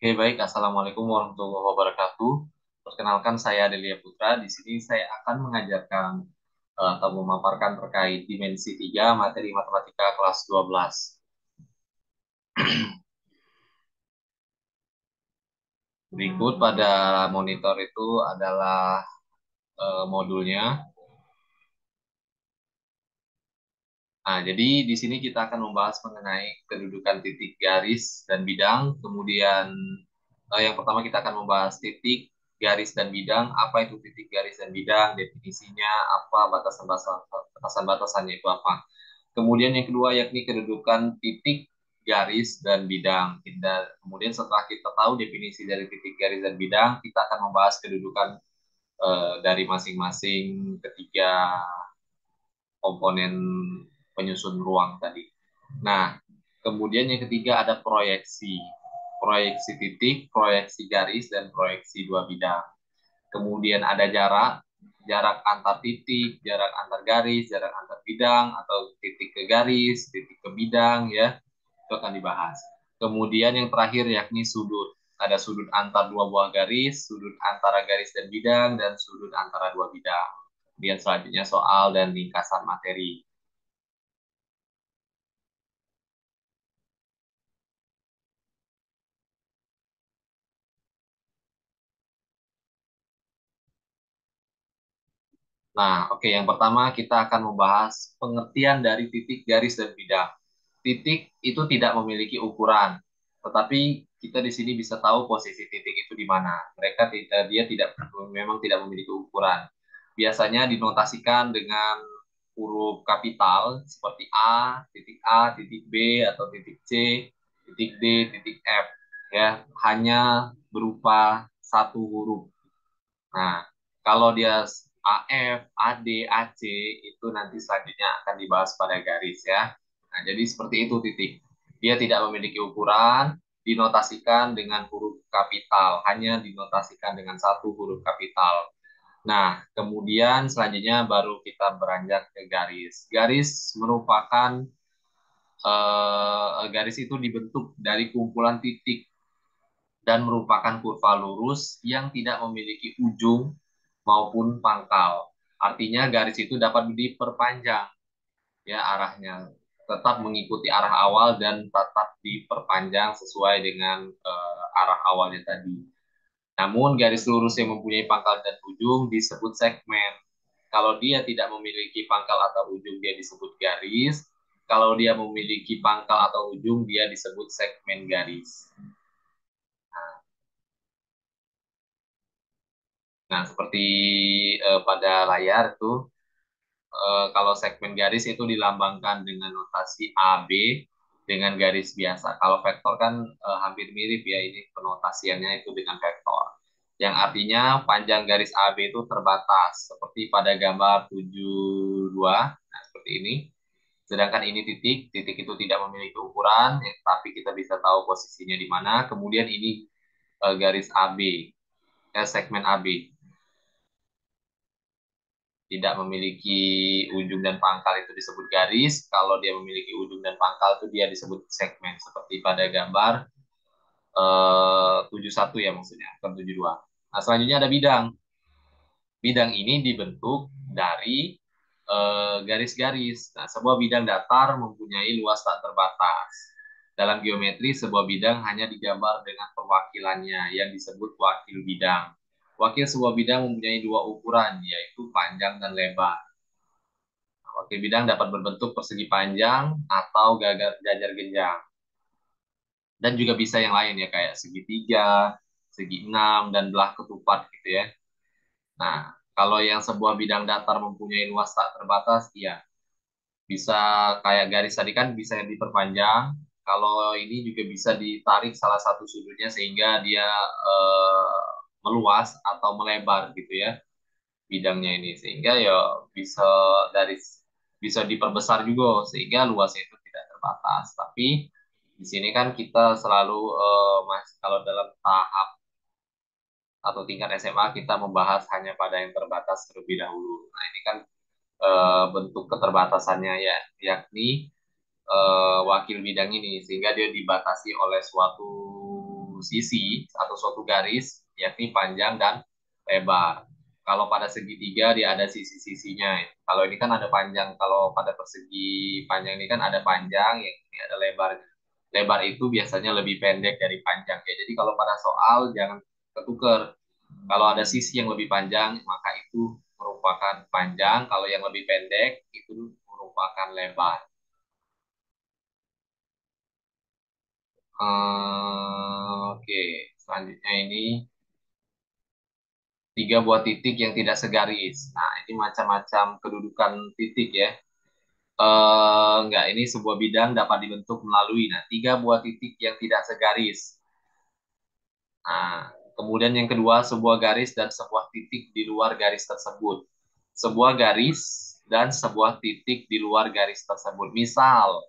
Oke, baik. Assalamualaikum warahmatullahi wabarakatuh. Perkenalkan, saya Delia Putra. Di sini saya akan mengajarkan atau memaparkan terkait dimensi 3 materi matematika kelas 12. Berikut pada monitor itu adalah modulnya. Nah, jadi di sini kita akan membahas mengenai kedudukan titik garis dan bidang. Kemudian yang pertama kita akan membahas titik, garis, dan bidang. Apa itu titik, garis, dan bidang? Definisinya apa? Batasan-batasannya itu apa? Kemudian yang kedua yakni kedudukan titik, garis, dan bidang. Kemudian setelah kita tahu definisi dari titik, garis, dan bidang, kita akan membahas kedudukan dari masing-masing ketiga komponen penyusun ruang tadi. Nah, kemudian yang ketiga ada proyeksi. Proyeksi titik, proyeksi garis, dan proyeksi dua bidang. Kemudian ada jarak, jarak antar titik, jarak antar garis, jarak antar bidang, atau titik ke garis, titik ke bidang, ya, itu akan dibahas. Kemudian yang terakhir yakni sudut. Ada sudut antar dua buah garis, sudut antara garis dan bidang, dan sudut antara dua bidang. Kemudian selanjutnya soal dan ringkasan materi. Nah, oke, yang pertama kita akan membahas pengertian dari titik, garis, dan bidang. Titik itu tidak memiliki ukuran, tetapi kita di sini bisa tahu posisi titik itu di mana. Dia tidak memang tidak memiliki ukuran. Biasanya dinotasikan dengan huruf kapital seperti A, titik B, atau titik C, titik D, titik F. Ya, hanya berupa satu huruf. Nah, kalau dia AF, AD, AC itu nanti selanjutnya akan dibahas pada garis ya. Nah, jadi seperti itu titik. Dia tidak memiliki ukuran, dinotasikan dengan huruf kapital, hanya dinotasikan dengan satu huruf kapital. Nah, kemudian selanjutnya baru kita beranjak ke garis. Garis merupakan garis itu dibentuk dari kumpulan titik dan merupakan kurva lurus yang tidak memiliki ujung maupun pangkal. Artinya garis itu dapat diperpanjang ya arahnya, tetap mengikuti arah awal dan tetap diperpanjang sesuai dengan arah awalnya tadi. Namun garis lurus yang mempunyai pangkal dan ujung disebut segmen. Kalau dia tidak memiliki pangkal atau ujung dia disebut garis. Kalau dia memiliki pangkal atau ujung dia disebut segmen garis. Nah, seperti pada layar tuh, kalau segmen garis itu dilambangkan dengan notasi AB dengan garis biasa. Kalau vektor kan hampir mirip ya, ini penotasiannya itu dengan vektor. Yang artinya panjang garis AB itu terbatas, seperti pada gambar 72, nah seperti ini. Sedangkan ini titik, titik itu tidak memiliki ukuran, ya, tapi kita bisa tahu posisinya di mana. Kemudian ini garis AB, segmen AB. Tidak memiliki ujung dan pangkal itu disebut garis. Kalau dia memiliki ujung dan pangkal itu dia disebut segmen. Seperti pada gambar 71 ya maksudnya, bukan 72. Nah, selanjutnya ada bidang. Bidang ini dibentuk dari garis-garis. Nah, sebuah bidang datar mempunyai luas tak terbatas. Dalam geometri, sebuah bidang hanya digambar dengan perwakilannya yang disebut wakil bidang. Wakil sebuah bidang mempunyai dua ukuran, yaitu panjang dan lebar. Wakil bidang dapat berbentuk persegi panjang atau gajar genjang. Dan juga bisa yang lain ya, kayak segitiga, segi enam, dan belah ketupat gitu ya. Nah, kalau yang sebuah bidang datar mempunyai luas tak terbatas, iya. Bisa kayak garis tadi kan bisa diperpanjang. Kalau ini juga bisa ditarik salah satu sudutnya sehingga dia meluas atau melebar gitu ya bidangnya ini. Sehingga ya bisa dari bisa diperbesar juga sehingga luasnya itu tidak terbatas. Tapi di sini kan kita selalu kalau dalam tahap atau tingkat SMA kita membahas hanya pada yang terbatas terlebih dahulu. Nah, ini kan bentuk keterbatasannya ya, yakni wakil bidang ini sehingga dia dibatasi oleh suatu sisi atau suatu garis, yakni panjang dan lebar. Kalau pada segitiga dia ada sisi-sisinya. Kalau ini kan ada panjang, kalau pada persegi panjang ini kan ada panjang, yang ini ada lebar. Lebar itu biasanya lebih pendek dari panjang ya. Jadi kalau pada soal jangan ketukar. Kalau ada sisi yang lebih panjang, maka itu merupakan panjang. Kalau yang lebih pendek, itu merupakan lebar. Oke, selanjutnya ini tiga buah titik yang tidak segaris. Nah, ini macam-macam kedudukan titik ya. Enggak, ini sebuah bidang dapat dibentuk melalui. Nah, tiga buah titik yang tidak segaris. Nah, kemudian yang kedua, sebuah garis dan sebuah titik di luar garis tersebut. Sebuah garis dan sebuah titik di luar garis tersebut. Misal,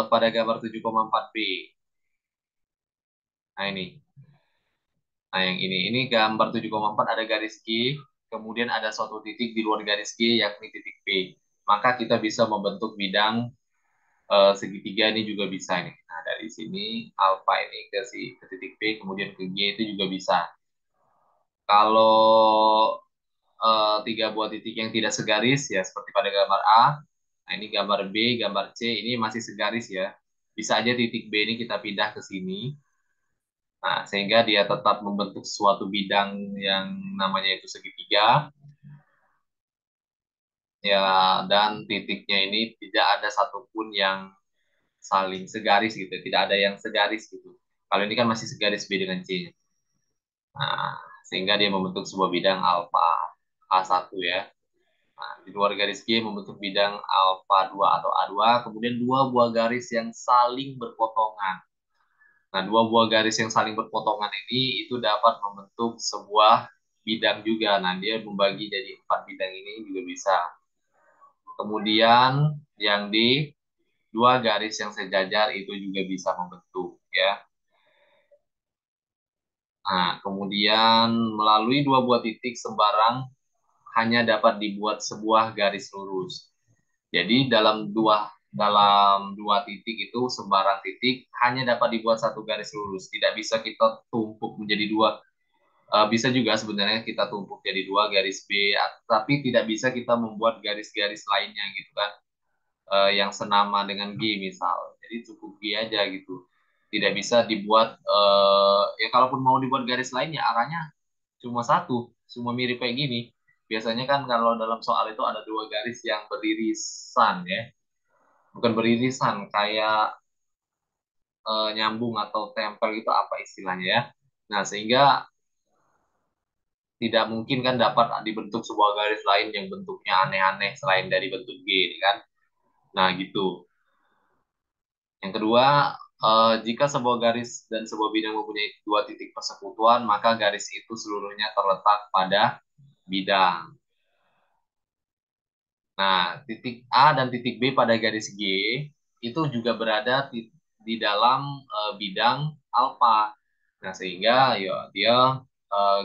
pada gambar 7,4b. Nah, ini. Nah, yang ini gambar 7,4 ada garis G, kemudian ada suatu titik di luar garis G, yakni titik P. Maka kita bisa membentuk bidang segitiga ini juga bisa nih. Nah, dari sini alfa ini ke titik P, kemudian ke G itu juga bisa. Kalau tiga buah titik yang tidak segaris ya seperti pada gambar A. Nah, ini gambar B, gambar C ini masih segaris ya. Bisa aja titik B ini kita pindah ke sini. Nah, sehingga dia tetap membentuk suatu bidang yang namanya itu segitiga. Ya, dan titiknya ini tidak ada satupun yang saling segaris gitu. Tidak ada yang segaris gitu. Kalau ini kan masih segaris B dengan C. Nah, sehingga dia membentuk sebuah bidang alfa A1 ya. Nah, di luar garis G membentuk bidang alfa 2 atau A2, kemudian dua buah garis yang saling berpotongan. Nah, dua buah garis yang saling berpotongan ini itu dapat membentuk sebuah bidang juga. Nah, dia membagi jadi empat bidang ini juga bisa. Kemudian yang di dua garis yang sejajar itu juga bisa membentuk ya. Nah, kemudian melalui dua buah titik sembarang hanya dapat dibuat sebuah garis lurus. Jadi dalam dua titik itu sembarang titik hanya dapat dibuat satu garis lurus. Tidak bisa kita tumpuk menjadi dua. Bisa juga sebenarnya kita tumpuk jadi dua garis B, tapi tidak bisa kita membuat garis-garis lainnya gitu kan, yang senama dengan G misal. Jadi cukup G aja gitu. Tidak bisa dibuat, ya kalaupun mau dibuat garis lain ya arahnya cuma satu, cuma mirip kayak gini. Biasanya kan kalau dalam soal itu ada dua garis yang beririsan ya, bukan beririsan, kayak nyambung atau tempel itu apa istilahnya ya. Nah, sehingga tidak mungkin kan dapat dibentuk sebuah garis lain yang bentuknya aneh-aneh selain dari bentuk G ini kan. Nah, gitu. Yang kedua, jika sebuah garis dan sebuah bidang mempunyai dua titik persekutuan, maka garis itu seluruhnya terletak pada bidang. Nah, titik A dan titik B pada garis G itu juga berada di dalam bidang alfa. Nah, sehingga ya dia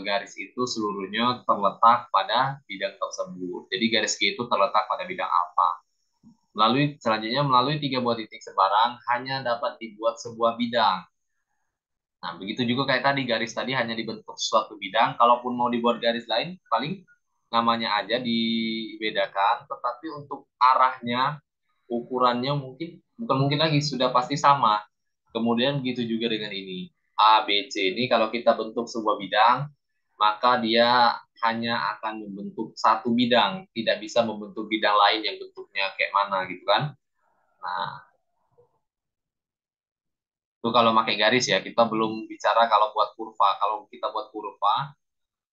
garis itu seluruhnya terletak pada bidang tersebut. Jadi garis G itu terletak pada bidang alfa. Melalui tiga buah titik sembarang hanya dapat dibuat sebuah bidang. Nah, begitu juga kayak tadi, garis tadi hanya dibentuk suatu bidang. Kalaupun mau dibuat garis lain, paling namanya aja dibedakan, tetapi untuk arahnya, ukurannya mungkin, bukan mungkin lagi, sudah pasti sama. Kemudian begitu juga dengan ini. A, B, C ini kalau kita bentuk sebuah bidang, maka dia hanya akan membentuk satu bidang, tidak bisa membentuk bidang lain yang bentuknya kayak mana gitu kan. Nah, itu kalau pakai garis ya, kita belum bicara kalau buat kurva. Kalau kita buat kurva,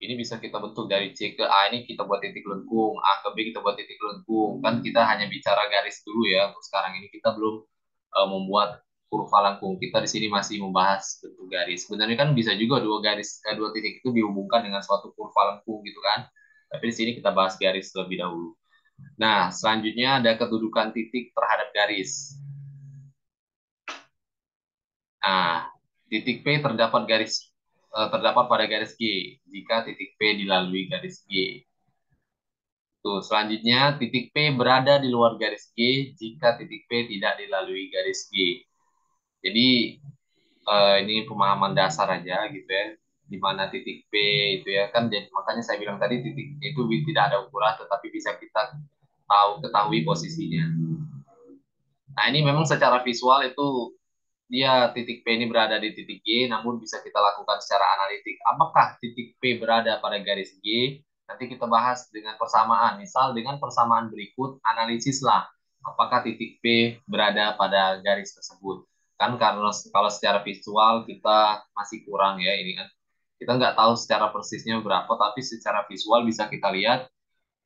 ini bisa kita bentuk dari C ke A, ini kita buat titik lengkung, A ke B kita buat titik lengkung. Kan kita hanya bicara garis dulu ya, untuk sekarang ini kita belum membuat kurva lengkung. Kita di sini masih membahas bentuk garis. Sebenarnya kan bisa juga dua titik itu dihubungkan dengan suatu kurva lengkung gitu kan. Tapi di sini kita bahas garis terlebih dahulu. Nah, selanjutnya ada kedudukan titik terhadap garis. Nah, titik P terdapat pada garis G jika titik P dilalui garis G. Tuh, selanjutnya titik P berada di luar garis G jika titik P tidak dilalui garis G. Jadi Ini pemahaman dasar aja gitu ya, di mana titik P itu ya kan, jadi makanya saya bilang tadi titik itu tidak ada ukuran tetapi bisa kita ketahui posisinya. Nah ini memang secara visual itu dia titik P ini berada di titik G, namun bisa kita lakukan secara analitik. Apakah titik P berada pada garis G? Nanti kita bahas dengan persamaan. Misal dengan persamaan berikut, analisislah apakah titik P berada pada garis tersebut. Kan karena kalau secara visual kita masih kurang ya ini kan. Kita nggak tahu secara persisnya berapa, tapi secara visual bisa kita lihat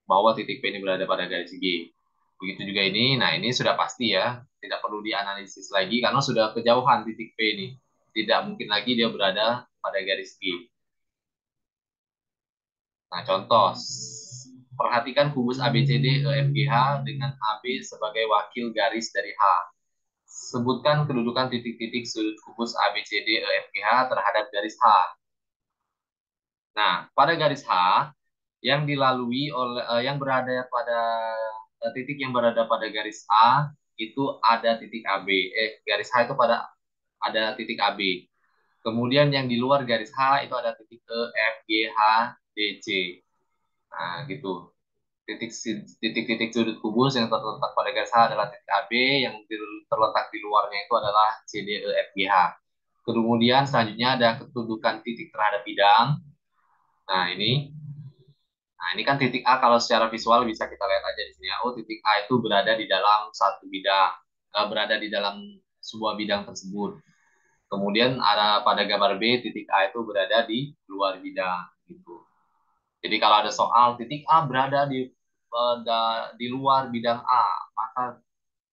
bahwa titik P ini berada pada garis G. Begitu juga ini, nah ini sudah pasti ya, tidak perlu dianalisis lagi karena sudah kejauhan titik P ini. Tidak mungkin lagi dia berada pada garis G. Nah, contoh, perhatikan kubus ABCD EFGH dengan AB sebagai wakil garis dari H. Sebutkan kedudukan titik-titik sudut kubus ABCD EFGH terhadap garis H. Nah, pada garis H yang dilalui oleh yang berada pada titik yang berada pada garis A itu ada titik AB. Garis H itu pada ada titik AB. Kemudian yang di luar garis H itu ada titik E, F, G, H, D, C. Nah, gitu. Titik-titik sudut kubus yang terletak pada garis H adalah titik AB, yang terletak di luarnya itu adalah C, D, E, F, G, H. Kemudian selanjutnya ada kedudukan titik terhadap bidang. Nah, ini kan titik A kalau secara visual bisa kita lihat aja di sini ya. Oh, titik A itu berada di dalam satu bidang, berada di dalam sebuah bidang tersebut. Kemudian ada pada gambar B, titik A itu berada di luar bidang gitu. Jadi kalau ada soal titik A berada di luar bidang A, maka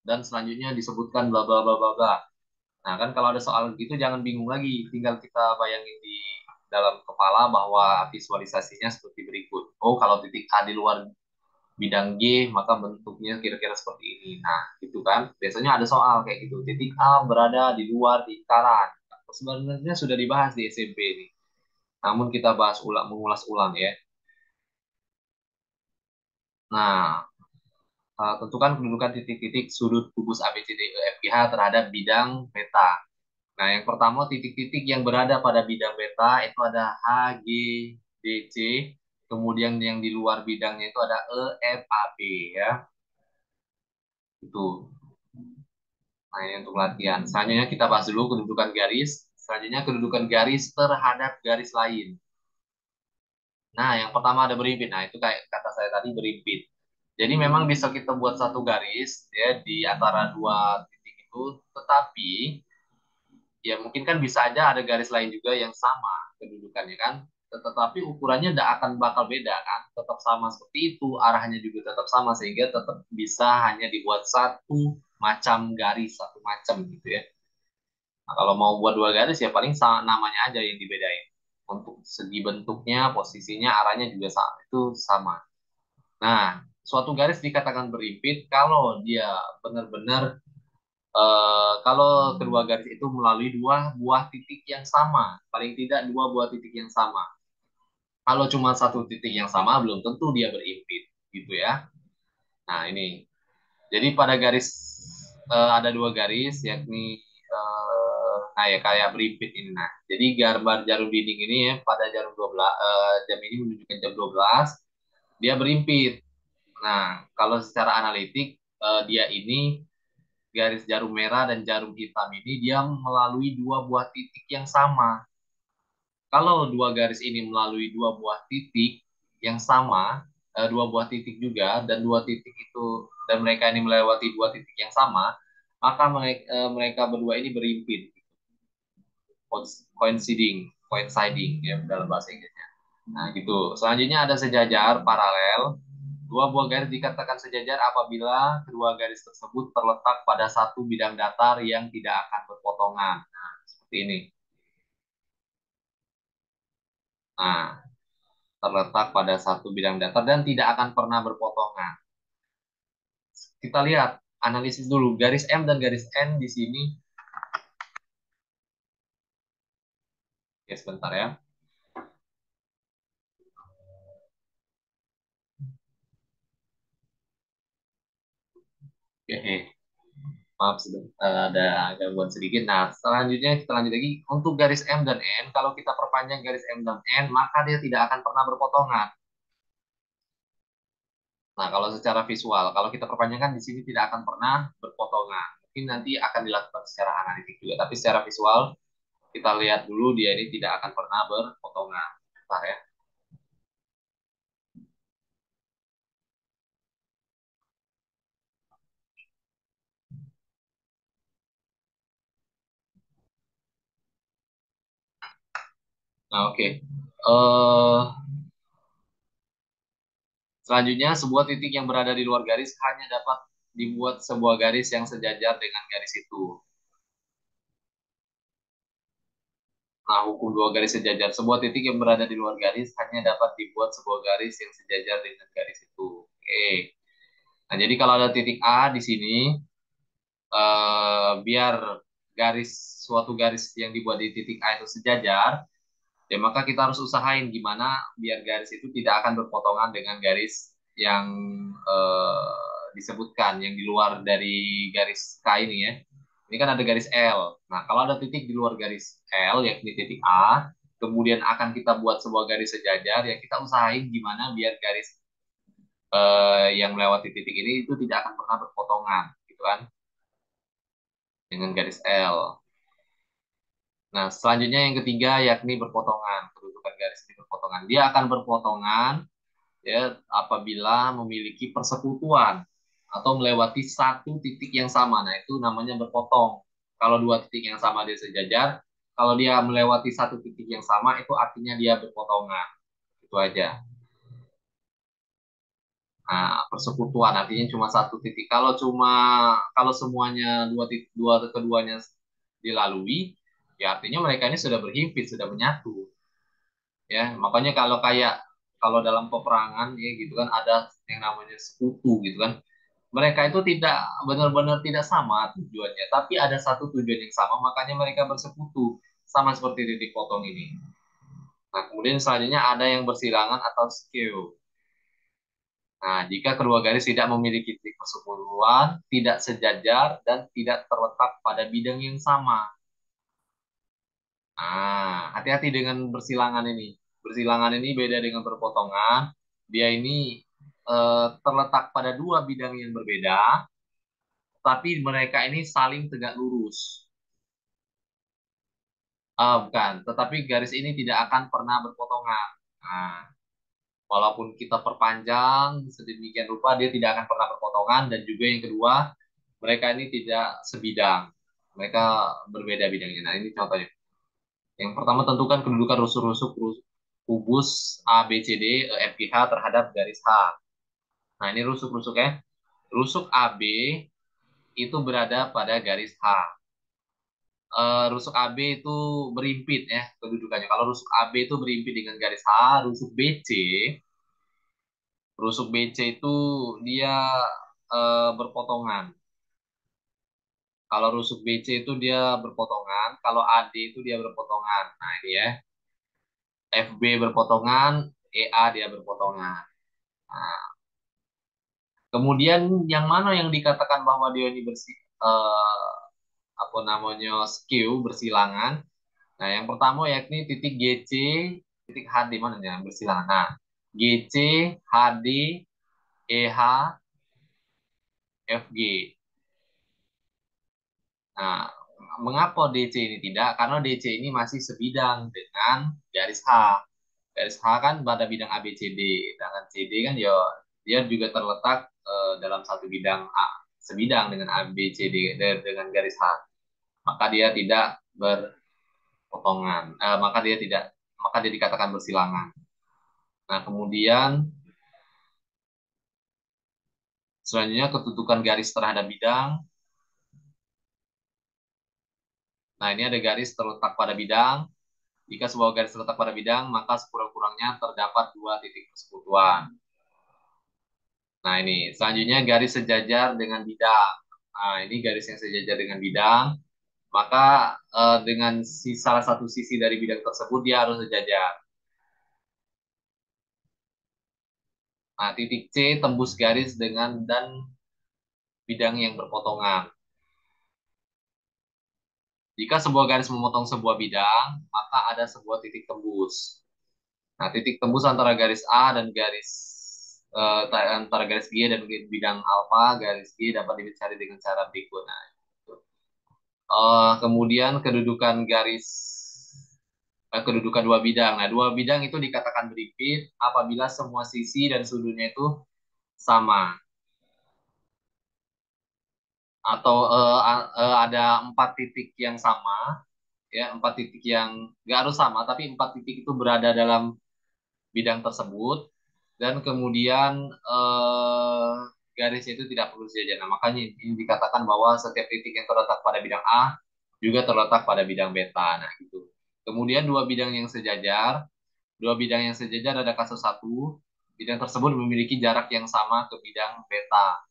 dan selanjutnya disebutkan bla bla bla bla bla. Nah, kan kalau ada soal gitu jangan bingung lagi, tinggal kita bayangin di dalam kepala bahwa visualisasinya seperti berikut. Oh, kalau titik A di luar bidang G, maka bentuknya kira-kira seperti ini. Nah, gitu kan. Biasanya ada soal kayak gitu. Titik A berada di luar lingkaran. Sebenarnya sudah dibahas di SMP ini. Namun kita bahas ulang, mengulas ulang ya. Nah, tentukan kedudukan titik-titik sudut kubus ABCD EFGH terhadap bidang beta. Nah, yang pertama titik-titik yang berada pada bidang beta itu ada H, G, D, C. Kemudian yang di luar bidangnya itu ada E, F, A, B ya. Itu. Nah, ini untuk latihan. Selanjutnya kita bahas dulu kedudukan garis. Selanjutnya kedudukan garis terhadap garis lain. Nah, yang pertama ada berimpit. Nah, itu kayak kata saya tadi berimpit. Jadi memang bisa kita buat satu garis ya di antara dua titik itu, tetapi ya mungkin kan bisa aja ada garis lain juga yang sama kedudukannya kan. Tetapi ukurannya tidak akan bakal beda kan. Tetap sama seperti itu, arahnya juga tetap sama sehingga tetap bisa hanya dibuat satu macam garis, satu macam gitu ya. Nah, kalau mau buat dua garis ya paling namanya aja yang dibedain. Untuk segi bentuknya, posisinya, arahnya juga sama. Itu sama. Nah, suatu garis dikatakan berimpit kalau dia benar-benar kalau kedua garis itu melalui dua buah titik yang sama, paling tidak dua buah titik yang sama. Kalau cuma satu titik yang sama, belum tentu dia berimpit, gitu ya. Nah, ini. Jadi pada garis ada dua garis, yakni nah ya kayak berimpit ini. Nah, jadi gambar jarum dinding ini ya pada jarum 12 jam ini menunjukkan jam 12, dia berimpit. Nah, kalau secara analitik dia ini garis jarum merah dan jarum hitam ini dia melalui dua buah titik yang sama. Kalau dua garis ini melalui dua buah titik yang sama, dua buah titik juga dan dua titik itu dan mereka ini melewati dua titik yang sama, maka mereka berdua ini berimpit, coinciding ya dalam bahasa Inggrisnya. Nah, gitu. Selanjutnya ada sejajar paralel. Dua buah garis dikatakan sejajar apabila kedua garis tersebut terletak pada satu bidang datar yang tidak akan berpotongan. Nah, seperti ini. Nah, terletak pada satu bidang datar dan tidak akan pernah berpotongan. Kita lihat, analisis dulu. Garis M dan garis N di sini. Ya, sebentar ya. Oke. Maaf, ada gangguan sedikit. Nah, selanjutnya kita lanjut lagi. Untuk garis M dan N, kalau kita perpanjang garis M dan N, maka dia tidak akan pernah berpotongan. Nah, kalau secara visual, kalau kita perpanjangkan di sini tidak akan pernah berpotongan. Mungkin nanti akan dilakukan secara analitik juga, tapi secara visual kita lihat dulu dia ini tidak akan pernah berpotongan. Bentar ya. Nah, oke. Selanjutnya, sebuah titik yang berada di luar garis hanya dapat dibuat sebuah garis yang sejajar dengan garis itu. Nah, hukum dua garis sejajar. Sebuah titik yang berada di luar garis hanya dapat dibuat sebuah garis yang sejajar dengan garis itu. Oke. Nah, jadi kalau ada titik A di sini, biar garis suatu garis yang dibuat di titik A itu sejajar, ya maka kita harus usahain gimana biar garis itu tidak akan berpotongan dengan garis yang disebutkan, yang di luar dari garis K ini ya. Ini kan ada garis L. Nah, kalau ada titik di luar garis L, yakni titik A, kemudian akan kita buat sebuah garis sejajar, ya kita usahain gimana biar garis yang melewati titik ini itu tidak akan pernah berpotongan, gitu kan, dengan garis L. Nah, selanjutnya yang ketiga yakni berpotongan. Kedudukan garis ini berpotongan. Dia akan berpotongan ya apabila memiliki persekutuan atau melewati satu titik yang sama. Nah, itu namanya berpotong. Kalau dua titik yang sama dia sejajar, kalau dia melewati satu titik yang sama itu artinya dia berpotongan. Itu aja. Nah, persekutuan artinya cuma satu titik. Kalau semuanya dua titik, dua keduanya dilalui, ya artinya mereka ini sudah berhimpit, sudah menyatu. Ya, makanya kalau dalam peperangan ya gitu kan ada yang namanya sekutu gitu kan. Mereka itu tidak benar-benar tidak sama tujuannya, tapi ada satu tujuan yang sama, makanya mereka bersekutu, sama seperti titik potong ini. Nah, kemudian selanjutnya ada yang bersilangan atau skew. Nah, jika kedua garis tidak memiliki titik persekutuan, tidak sejajar, dan tidak terletak pada bidang yang sama. Hati-hati dengan bersilangan ini. Bersilangan ini beda dengan berpotongan. Dia ini terletak pada dua bidang yang berbeda, tapi mereka ini saling tegak lurus. Bukan, tetapi garis ini tidak akan pernah berpotongan. Nah, walaupun kita perpanjang sedemikian rupa, dia tidak akan pernah berpotongan. Dan juga yang kedua, mereka ini tidak sebidang. Mereka berbeda bidangnya. Nah, ini contohnya. Yang pertama, tentukan kedudukan rusuk-rusuk kubus A, B, C, D, E, F, G, H terhadap garis H. Nah, ini rusuk-rusuk ya. Rusuk AB itu berada pada garis H. Rusuk AB itu berimpit ya kedudukannya. Kalau rusuk AB itu berimpit dengan garis H, rusuk BC itu dia berpotongan. Kalau rusuk BC itu dia berpotongan, kalau AD itu dia berpotongan. Nah, ini ya. FB berpotongan, EA dia berpotongan. Nah, kemudian yang mana yang dikatakan bahwa dia ini apa namanya skew bersilangan? Nah, yang pertama yakni titik GC, titik HD mana nih yang bersilangan? Nah, GC, HD, EH, FG. Nah, mengapa DC ini tidak? Karena DC ini masih sebidang dengan garis H. Garis H kan pada bidang ABCD, sedangkan CD kan ya dia juga terletak dalam satu bidang A, sebidang dengan ABCD dengan garis H. Maka dia tidak berpotongan. Maka dia dikatakan bersilangan. Nah, kemudian selanjutnya ketutukan garis terhadap bidang. Nah, ini ada garis terletak pada bidang. Jika sebuah garis terletak pada bidang, maka sekurang-kurangnya terdapat dua titik persekutuan. Nah, ini selanjutnya garis sejajar dengan bidang. Nah, ini garis yang sejajar dengan bidang. Maka dengan salah satu sisi dari bidang tersebut dia harus sejajar. Nah, titik C tembus garis dengan dan bidang yang berpotongan. Jika sebuah garis memotong sebuah bidang, maka ada sebuah titik tembus. Nah, titik tembus antara garis A dan antara garis G dan bidang alfa, garis G dapat dicari dengan cara berikut. Nah, itu. Kemudian kedudukan dua bidang. Nah, dua bidang itu dikatakan beripit apabila semua sisi dan sudutnya itu sama atau ada empat titik yang sama, ya empat titik yang nggak harus sama, tapi empat titik itu berada dalam bidang tersebut dan kemudian garisnya itu tidak perlu sejajar. Nah, makanya ini dikatakan bahwa setiap titik yang terletak pada bidang A juga terletak pada bidang beta. Nah, gitu. Kemudian dua bidang yang sejajar ada kasus satu, bidang tersebut memiliki jarak yang sama ke bidang beta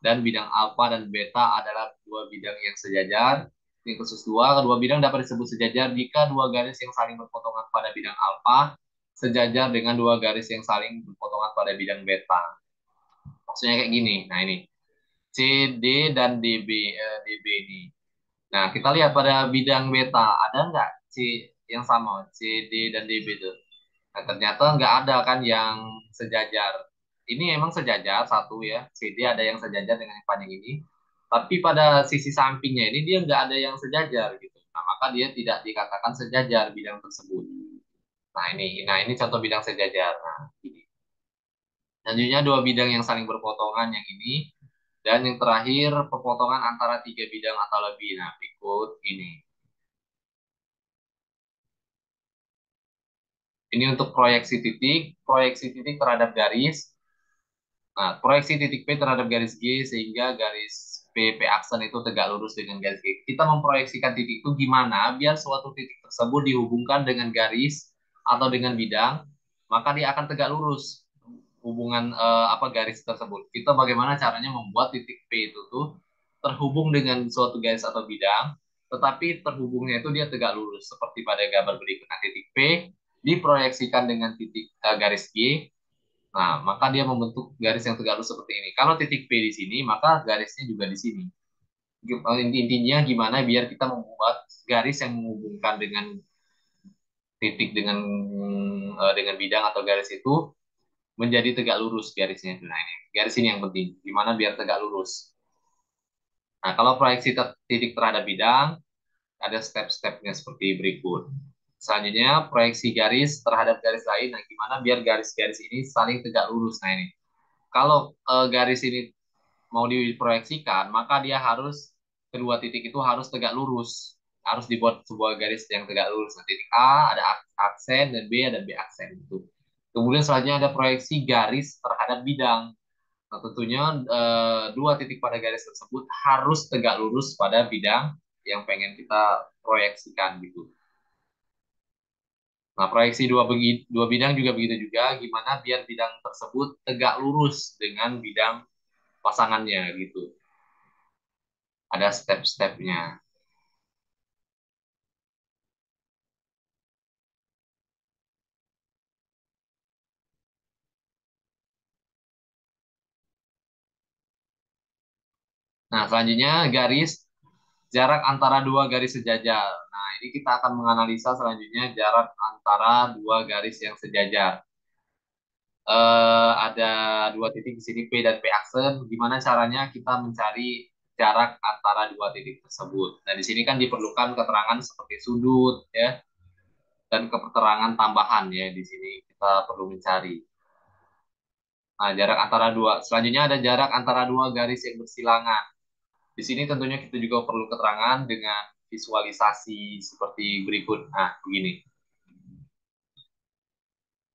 dan bidang alfa dan beta adalah dua bidang yang sejajar. Ini khusus dua, kedua bidang dapat disebut sejajar jika dua garis yang saling berpotongan pada bidang alfa sejajar dengan dua garis yang saling berpotongan pada bidang beta. Maksudnya kayak gini. Nah, ini CD dan DB ini. Nah, kita lihat pada bidang beta ada nggak C yang sama CD dan DB itu? Nah, ternyata nggak ada kan yang sejajar. Ini emang sejajar satu ya, CD ada yang sejajar dengan yang panjang ini. Tapi pada sisi sampingnya ini dia nggak ada yang sejajar gitu. Nah, maka dia tidak dikatakan sejajar bidang tersebut. Nah ini contoh bidang sejajar. Nah, ini. Selanjutnya dua bidang yang saling berpotongan yang ini. Dan yang terakhir perpotongan antara tiga bidang atau lebih. Nah, berikut ini. Ini untuk proyeksi titik terhadap garis. Nah, proyeksi titik P terhadap garis G sehingga garis P aksen itu tegak lurus dengan garis G. Kita memproyeksikan titik itu gimana biar suatu titik tersebut dihubungkan dengan garis atau dengan bidang, maka dia akan tegak lurus hubungan garis tersebut. Kita bagaimana caranya membuat titik P itu tuh terhubung dengan suatu garis atau bidang, tetapi terhubungnya itu dia tegak lurus seperti pada gambar berikut. Nah, titik P diproyeksikan dengan titik garis G. Nah, maka dia membentuk garis yang tegak lurus seperti ini. Kalau titik P di sini, maka garisnya juga di sini. Intinya gimana biar kita membuat garis yang menghubungkan dengan titik dengan bidang atau garis itu menjadi tegak lurus garisnya. Nah, ini garis ini yang penting. Gimana biar tegak lurus. Nah, kalau proyeksi titik terhadap bidang, ada step-stepnya seperti berikut. Selanjutnya, proyeksi garis terhadap garis lain. Nah, gimana biar garis-garis ini saling tegak lurus. Nah, ini. Kalau garis ini mau diproyeksikan, maka dia harus kedua titik itu harus tegak lurus. Harus dibuat sebuah garis yang tegak lurus. Nah, titik A ada aksen dan B ada B aksen itu. Kemudian selanjutnya ada proyeksi garis terhadap bidang. Nah, tentunya dua titik pada garis tersebut harus tegak lurus pada bidang yang pengen kita proyeksikan gitu. Nah, proyeksi dua bidang juga begitu juga. Gimana biar bidang tersebut tegak lurus dengan bidang pasangannya gitu. Ada step-stepnya. Nah, selanjutnya garis jarak antara dua garis sejajar. Nah, ini kita akan menganalisa selanjutnya jarak antara dua garis yang sejajar. Ada dua titik di sini P dan P aksen. Gimana caranya kita mencari jarak antara dua titik tersebut? Nah, di sini kan diperlukan keterangan seperti sudut ya dan keterangan tambahan ya di sini kita perlu mencari. Nah, jarak antara dua. Selanjutnya ada jarak antara dua garis yang bersilangan. Di sini tentunya kita juga perlu keterangan dengan visualisasi seperti berikut. Nah, begini.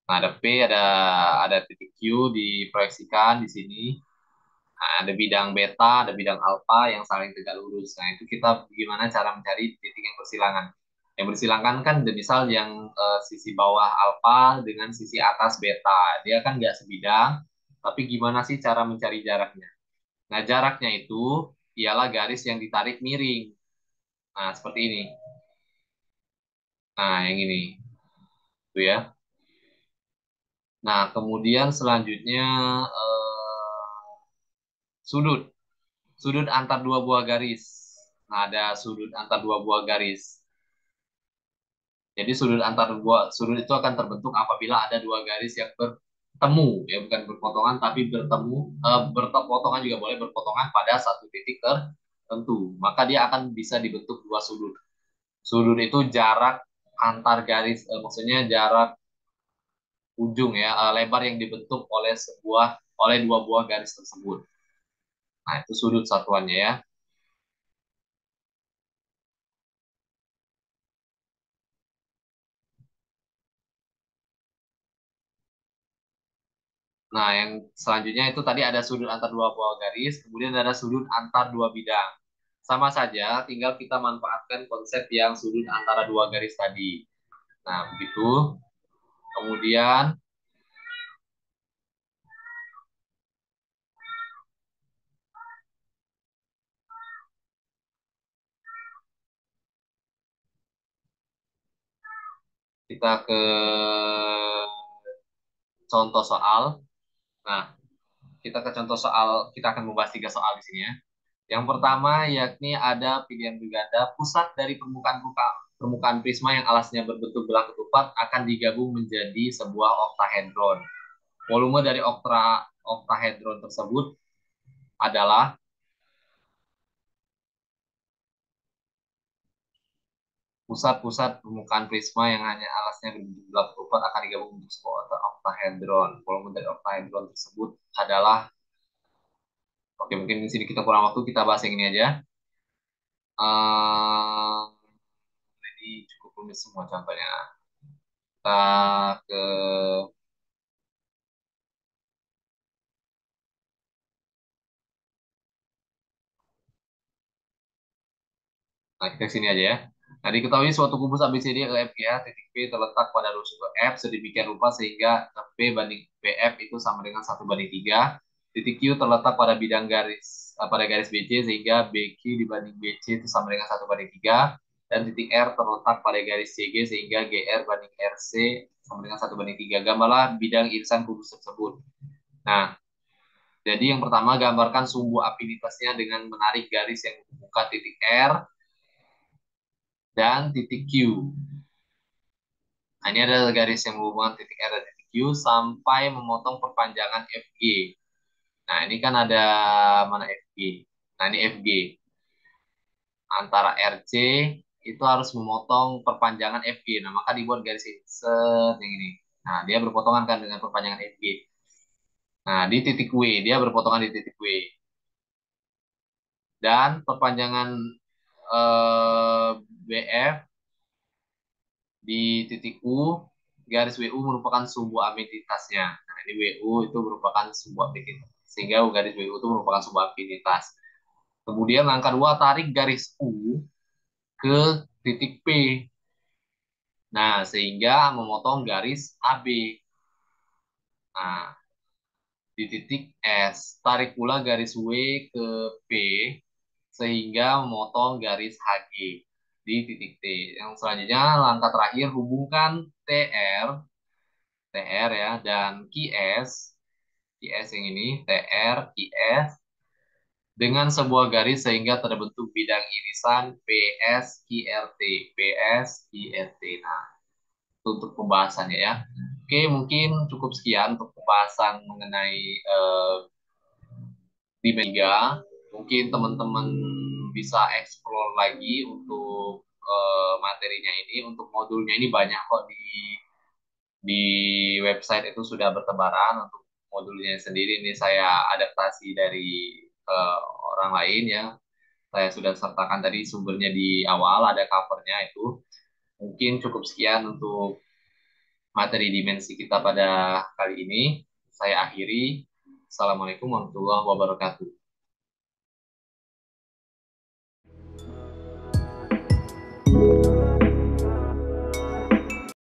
Nah, ada P, ada titik Q diproyeksikan di sini. Nah, ada bidang beta, ada bidang alfa yang saling tegak lurus. Nah, itu kita gimana cara mencari titik yang bersilangan. Yang bersilangan kan misal yang sisi bawah alfa dengan sisi atas beta. Dia kan nggak sebidang, tapi gimana sih cara mencari jaraknya? Nah, jaraknya itu ialah garis yang ditarik miring. Nah, seperti ini. Nah, yang ini. Itu ya. Nah, kemudian selanjutnya sudut. Sudut antar dua buah garis. Nah, ada sudut antar dua buah garis. Jadi sudut itu akan terbentuk apabila ada dua garis yang bertemu, ya bukan berpotongan tapi bertemu, berpotongan juga boleh, berpotongan pada satu titik tertentu. Maka dia akan bisa dibentuk dua sudut. Sudut itu jarak antar garis, maksudnya jarak ujung ya, lebar yang dibentuk oleh dua buah garis tersebut. Nah, itu sudut satuannya ya. Nah, yang selanjutnya itu tadi ada sudut antar dua buah garis, kemudian ada sudut antar dua bidang. Sama saja, tinggal kita manfaatkan konsep yang sudut antara dua garis tadi. Nah, begitu. Kemudian kita ke contoh soal. Nah, kita ke contoh soal, kita akan membahas tiga soal di sini ya. Yang pertama yakni ada pilihan berganda pusat dari permukaan prisma yang alasnya berbentuk belah ketupat akan digabung menjadi sebuah oktahedron. Volume dari oktahedron tersebut adalah pusat-pusat permukaan prisma yang hanya alasnya berbentuk belah ketupat akan digabung menjadi sebuah oktahedron. Volume dari oktahedron tersebut adalah, oke mungkin di sini kita kurang waktu, kita bahas yang ini aja. Uh, ini cukup rumit semua contohnya. Kita ke Nah, kita sini aja ya. Nah, diketahui suatu kubus ABCD EFGH titik P terletak pada rusuk F sedemikian rupa sehingga P banding PF itu sama dengan 1:3. Titik Q terletak pada bidang pada garis BC sehingga BQ dibanding BC itu sama dengan 1:3. Dan titik R terletak pada garis CG sehingga GR banding RC sama dengan 1:3. Gambarlah bidang irisan kubus tersebut. Nah, jadi yang pertama gambarkan sumbu afinitasnya dengan menarik garis yang membuka titik R dan titik Q. Nah, ini adalah garis yang menghubungkan titik R dan titik Q sampai memotong perpanjangan FG. Nah, ini kan ada mana FG? Nah, ini FG. Antara RC itu harus memotong perpanjangan FG. Nah, maka dibuat garis set yang ini. Nah, dia berpotongan kan dengan perpanjangan FG. Nah, di titik W, dia berpotongan di titik W. Dan perpanjangan BF di titik U, garis WU merupakan sumbu afinitasnya. Nah, ini WU itu merupakan sumbu afinitas. Sehingga garis WU itu merupakan sumbu afinitas. Kemudian langkah dua, tarik garis U ke titik P. Nah, sehingga memotong garis AB. Nah, di titik S, tarik pula garis W ke P sehingga memotong garis HG di titik T. Yang selanjutnya, langkah terakhir, hubungkan TR ya, dan QS yang ini, TR, QS, dengan sebuah garis sehingga terbentuk bidang irisan PS, QRT, PS, QRT. Nah, itu untuk pembahasannya ya. Oke, mungkin cukup sekian untuk pembahasan mengenai di Mega. Mungkin teman-teman bisa explore lagi untuk materinya ini, untuk modulnya ini banyak kok di website itu sudah bertebaran. Untuk modulnya sendiri ini saya adaptasi dari eh, orang lain ya. Saya sudah sertakan tadi sumbernya di awal, ada covernya itu. Mungkin cukup sekian untuk materi dimensi kita pada kali ini. Saya akhiri. Assalamualaikum warahmatullahi wabarakatuh.